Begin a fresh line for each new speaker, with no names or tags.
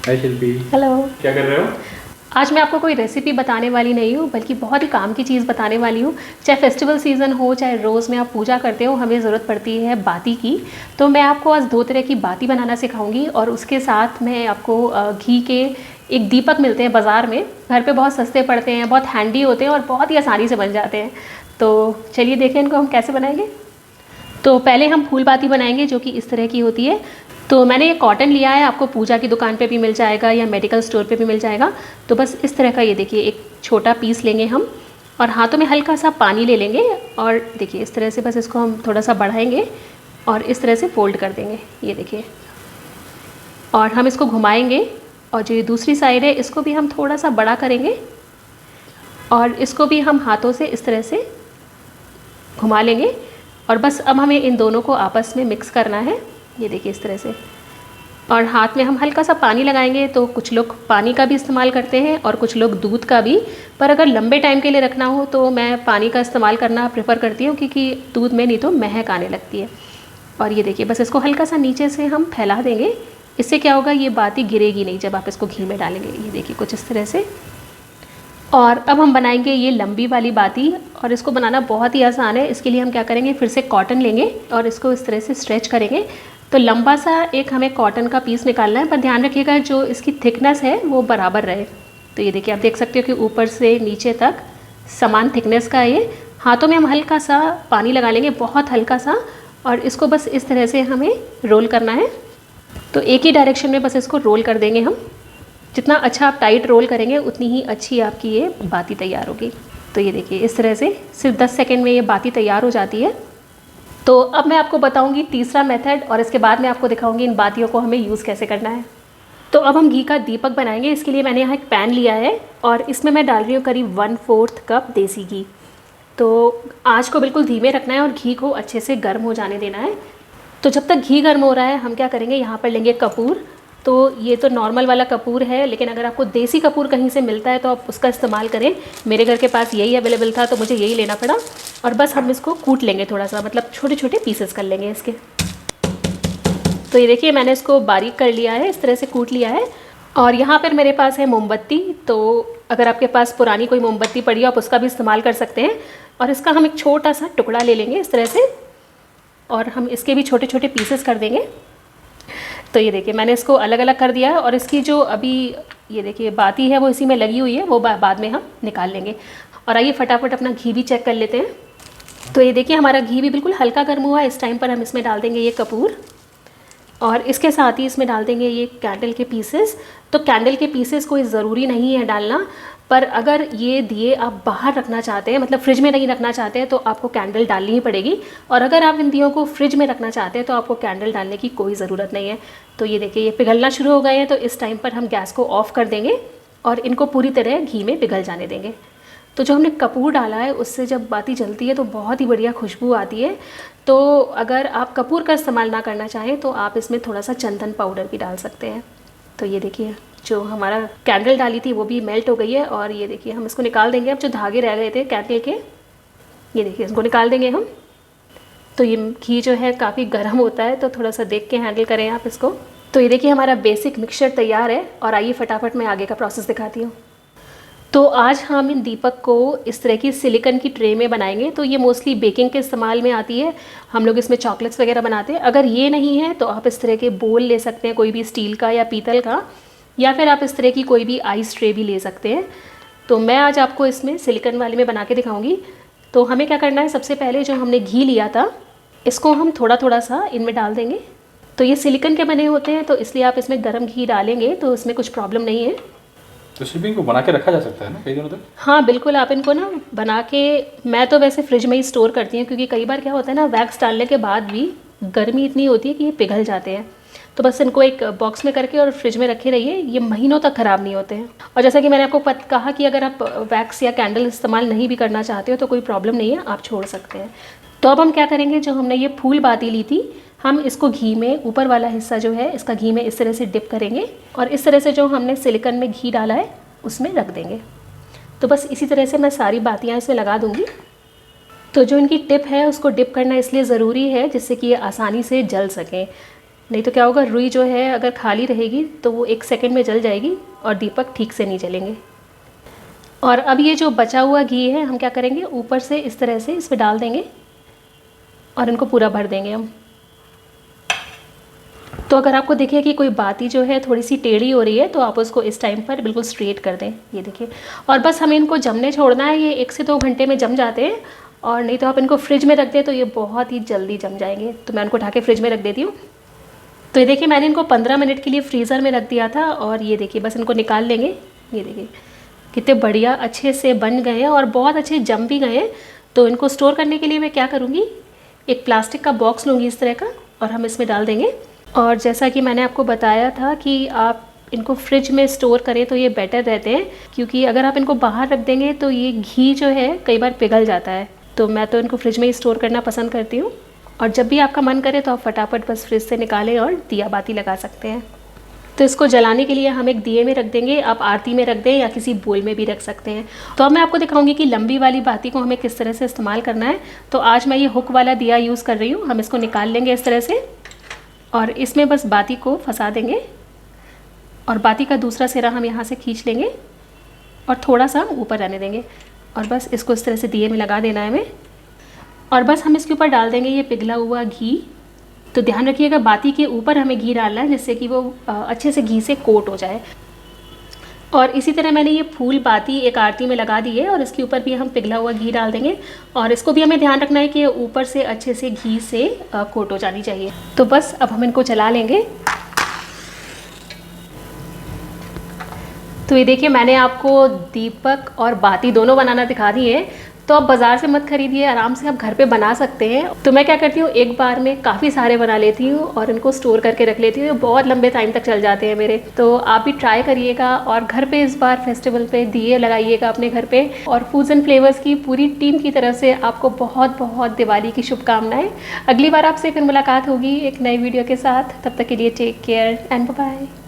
हाय शिल्पी।
Hello.
क्या कर रहे हो?
आज मैं आपको कोई रेसिपी बताने वाली नहीं हूँ, बल्कि बहुत ही काम की चीज़ बताने वाली हूँ। चाहे फेस्टिवल सीज़न हो, चाहे रोज़ में आप पूजा करते हो, हमें ज़रूरत पड़ती है बाती की। तो मैं आपको आज 2 तरह की बाती बनाना सिखाऊंगी और उसके साथ मैं आपको घी के एक दीपक मिलते हैं बाज़ार में, घर पे बहुत सस्ते पड़ते हैं, बहुत हैंडी होते हैं और बहुत ही आसानी से बन जाते हैं। तो चलिए देखें इनको हम कैसे बनाएंगे। तो पहले हम फूल बाती बनाएंगे, जो कि इस तरह की होती है। तो मैंने ये कॉटन लिया है, आपको पूजा की दुकान पे भी मिल जाएगा या मेडिकल स्टोर पे भी मिल जाएगा। तो बस इस तरह का ये देखिए एक छोटा पीस लेंगे हम और हाथों में हल्का सा पानी ले लेंगे और देखिए इस तरह से बस इसको हम थोड़ा सा बढ़ाएंगे और इस तरह से फोल्ड कर देंगे, ये देखिए। और हम इसको घुमाएंगे और जो ये दूसरी साइड है इसको भी हम थोड़ा सा बड़ा करेंगे और इसको भी हम हाथों से इस तरह से घुमा लेंगे। और बस अब हमें इन दोनों को आपस में मिक्स करना है, ये देखिए इस तरह से। और हाथ में हम हल्का सा पानी लगाएंगे। तो कुछ लोग पानी का भी इस्तेमाल करते हैं और कुछ लोग दूध का भी, पर अगर लंबे टाइम के लिए रखना हो तो मैं पानी का इस्तेमाल करना प्रेफर करती हूँ, क्योंकि दूध में नहीं तो महक आने लगती है। और ये देखिए बस इसको हल्का सा नीचे से हम फैला देंगे। इससे क्या होगा, ये बाती गिरेगी नहीं जब आप इसको घी में डालेंगे, ये देखिए कुछ इस तरह से। और अब हम बनाएंगे ये लंबी वाली बाती और इसको बनाना बहुत ही आसान है। इसके लिए हम क्या करेंगे, फिर से कॉटन लेंगे और इसको इस तरह से स्ट्रेच करेंगे। तो लंबा सा एक हमें कॉटन का पीस निकालना है, पर ध्यान रखिएगा जो इसकी थिकनेस है वो बराबर रहे। तो ये देखिए आप देख सकते हो कि ऊपर से नीचे तक समान थिकनेस का ये। हाथों में हम हल्का सा पानी लगा लेंगे, बहुत हल्का सा, और इसको बस इस तरह से हमें रोल करना है। तो एक ही डायरेक्शन में बस इसको रोल कर देंगे हम। जितना अच्छा आप टाइट रोल करेंगे उतनी ही अच्छी आपकी ये बाती तैयार होगी। तो ये देखिए इस तरह से सिर्फ 10 सेकंड में ये बाती तैयार हो जाती है। तो अब मैं आपको बताऊंगी तीसरा मेथड और इसके बाद मैं आपको दिखाऊंगी इन बातियों को हमें यूज़ कैसे करना है। तो अब हम घी का दीपक बनाएंगे। इसके लिए मैंने यहाँ एक पैन लिया है और इसमें मैं डाल रही हूँ करीब 1/4 कप देसी घी। तो आँच को बिल्कुल धीमे रखना है और घी को अच्छे से गर्म हो जाने देना है। तो जब तक घी गर्म हो रहा है हम क्या करेंगे, यहाँ पर लेंगे कपूर। तो ये तो नॉर्मल वाला कपूर है, लेकिन अगर आपको देसी कपूर कहीं से मिलता है तो आप उसका इस्तेमाल करें। मेरे घर के पास यही अवेलेबल था तो मुझे यही लेना पड़ा। और बस हम इसको कूट लेंगे थोड़ा सा, मतलब छोटे छोटे पीसेस कर लेंगे इसके। तो ये देखिए मैंने इसको बारीक कर लिया है, इस तरह से कूट लिया है। और यहाँ पर मेरे पास है मोमबत्ती। तो अगर आपके पास पुरानी कोई मोमबत्ती पड़ी हो आप उसका भी इस्तेमाल कर सकते हैं। और इसका हम एक छोटा सा टुकड़ा ले लेंगे इस तरह से और हम इसके भी छोटे छोटे पीसेस कर देंगे। तो ये देखिए मैंने इसको अलग अलग कर दिया है और इसकी जो अभी ये देखिए बाती है वो इसी में लगी हुई है, वो बाद में हम निकाल लेंगे। और आइए फटाफट अपना घी भी चेक कर लेते हैं। तो ये देखिए हमारा घी भी बिल्कुल हल्का गर्म हुआ है। इस टाइम पर हम इसमें डाल देंगे ये कपूर और इसके साथ ही इसमें डाल देंगे ये कैंडल के पीसेस। तो कैंडल के पीसेस कोई ज़रूरी नहीं है डालना, पर अगर ये दिए आप बाहर रखना चाहते हैं, मतलब फ्रिज में नहीं रखना चाहते हैं, तो आपको कैंडल डालनी ही पड़ेगी। और अगर आप इन दियों को फ्रिज में रखना चाहते हैं तो आपको कैंडल डालने की कोई ज़रूरत नहीं है। तो ये देखिए ये पिघलना शुरू हो गए हैं। तो इस टाइम पर हम गैस को ऑफ़ कर देंगे और इनको पूरी तरह घी में पिघल जाने देंगे। तो जो हमने कपूर डाला है उससे जब बाती जलती है तो बहुत ही बढ़िया खुशबू आती है। तो अगर आप कपूर का इस्तेमाल ना करना चाहें तो आप इसमें थोड़ा सा चंदन पाउडर भी डाल सकते हैं। तो ये देखिए जो हमारा कैंडल डाली थी वो भी मेल्ट हो गई है और ये देखिए हम इसको निकाल देंगे। अब जो धागे रह गए थे कैंडल के, ये देखिए इसको निकाल देंगे हम। तो ये घी जो है काफ़ी गर्म होता है, तो थोड़ा सा देख के हैंडल करें आप इसको। तो ये देखिए हमारा बेसिक मिक्सचर तैयार है और आइए फटाफट मैं आगे का प्रोसेस दिखाती हूँ। तो आज हम इन दीपक को इस तरह की सिलिकॉन की ट्रे में बनाएंगे। तो ये मोस्टली बेकिंग के इस्तेमाल में आती है, हम लोग इसमें चॉकलेट्स वगैरह बनाते हैं। अगर ये नहीं है तो आप इस तरह के बोल ले सकते हैं, कोई भी स्टील का या पीतल का, या फिर आप इस तरह की कोई भी आइस ट्रे भी ले सकते हैं। तो मैं आज आपको इसमें सिलिकॉन वाले में बना के दिखाऊंगी। तो हमें क्या करना है, सबसे पहले जो हमने घी लिया था इसको हम थोड़ा थोड़ा सा इनमें डाल देंगे। तो ये सिलिकॉन के बने होते हैं तो इसलिए आप इसमें गर्म घी डालेंगे तो इसमें कुछ प्रॉब्लम नहीं है।
तो शिल्पी इनको बना के रखा जा सकता है ना कई दिनों तक?
हाँ बिल्कुल, आप इनको ना बना के, मैं तो वैसे फ्रिज में ही स्टोर करती हूँ, क्योंकि कई बार क्या होता है ना, वैक्स डालने के बाद भी गर्मी इतनी होती है कि ये पिघल जाते हैं। तो बस इनको एक बॉक्स में करके और फ्रिज में रखे रहिए, ये महीनों तक ख़राब नहीं होते हैं। और जैसा कि मैंने आपको कहा कि अगर आप वैक्स या कैंडल इस्तेमाल नहीं भी करना चाहते हो तो कोई प्रॉब्लम नहीं है, आप छोड़ सकते हैं। तो अब हम क्या करेंगे, जो हमने ये फूल बाती ली थी हम इसको घी में, ऊपर वाला हिस्सा जो है इसका घी में इस तरह से डिप करेंगे और इस तरह से जो हमने सिलिकॉन में घी डाला है उसमें रख देंगे। तो बस इसी तरह से मैं सारी बातियाँ इसमें लगा दूँगी। तो जो इनकी टिप है उसको डिप करना इसलिए ज़रूरी है जिससे कि ये आसानी से जल सकें। नहीं तो क्या होगा, रुई जो है अगर खाली रहेगी तो वो 1 सेकंड में जल जाएगी और दीपक ठीक से नहीं जलेंगे। और अब ये जो बचा हुआ घी है हम क्या करेंगे, ऊपर से इस तरह से इस पर डाल देंगे और इनको पूरा भर देंगे हम। तो अगर आपको देखिए कि कोई बाती जो है थोड़ी सी टेढ़ी हो रही है तो आप उसको इस टाइम पर बिल्कुल स्ट्रेट कर दें, ये देखिए। और बस हमें इनको जमने छोड़ना है, ये 1 से 2 घंटे में जम जाते हैं। और नहीं तो आप इनको फ्रिज में रख दें तो ये बहुत ही जल्दी जम जाएंगे। तो मैं उनको उठा के फ्रिज में रख देती हूँ। तो ये देखिए मैंने इनको 15 मिनट के लिए फ्रीज़र में रख दिया था और ये देखिए बस इनको निकाल लेंगे। ये देखिए कितने बढ़िया अच्छे से बन गए हैं और बहुत अच्छे जम भी गए हैं। तो इनको स्टोर करने के लिए मैं क्या करूँगी, एक प्लास्टिक का बॉक्स लूँगी इस तरह का और हम इसमें डाल देंगे। और जैसा कि मैंने आपको बताया था कि आप इनको फ्रिज में स्टोर करें तो ये बेटर रहते हैं, क्योंकि अगर आप इनको बाहर रख देंगे तो ये घी जो है कई बार पिघल जाता है। तो मैं तो इनको फ्रिज में ही स्टोर करना पसंद करती हूँ। और जब भी आपका मन करे तो आप फटाफट बस फ्रिज से निकालें और दिया बाती लगा सकते हैं। तो इसको जलाने के लिए हम एक दिए में रख देंगे, आप आरती में रख दें या किसी बोल में भी रख सकते हैं। तो अब मैं आपको दिखाऊंगी कि लंबी वाली बाती को हमें किस तरह से इस्तेमाल करना है। तो आज मैं ये हुक वाला दिया यूज़ कर रही हूँ। हम इसको निकाल लेंगे इस तरह से और इसमें बस बाती को फंसा देंगे और बाती का दूसरा सिरा हम यहाँ से खींच लेंगे और थोड़ा सा हम ऊपर रहने देंगे और बस इसको इस तरह से दिए में लगा देना है हमें। और बस हम इसके ऊपर डाल देंगे ये पिघला हुआ घी। तो ध्यान रखिएगा बाती के ऊपर हमें घी डालना है जिससे कि वो अच्छे से घी से कोट हो जाए। और इसी तरह मैंने ये फूल बाती एक आरती में लगा दी है और इसके ऊपर भी हम पिघला हुआ घी डाल देंगे और इसको भी हमें ध्यान रखना है कि ऊपर से अच्छे से घी से कोट हो जानी चाहिए। तो बस अब हम इनको जला लेंगे। तो ये देखिए मैंने आपको दीपक और बाती दोनों बनाना दिखा दी है। तो आप बाज़ार से मत खरीदिए, आराम से आप घर पे बना सकते हैं। तो मैं क्या करती हूँ, एक बार में काफ़ी सारे बना लेती हूँ और इनको स्टोर करके रख लेती हूँ। बहुत लंबे टाइम तक चल जाते हैं मेरे। तो आप भी ट्राई करिएगा और घर पे इस बार फेस्टिवल पे दिए लगाइएगा अपने घर पे। और फूड्स एंड फ्लेवर्स की पूरी टीम की तरफ से आपको बहुत बहुत दिवाली की शुभकामनाएं। अगली बार आपसे फिर मुलाकात होगी एक नई वीडियो के साथ। तब तक के लिए take care and bye bye.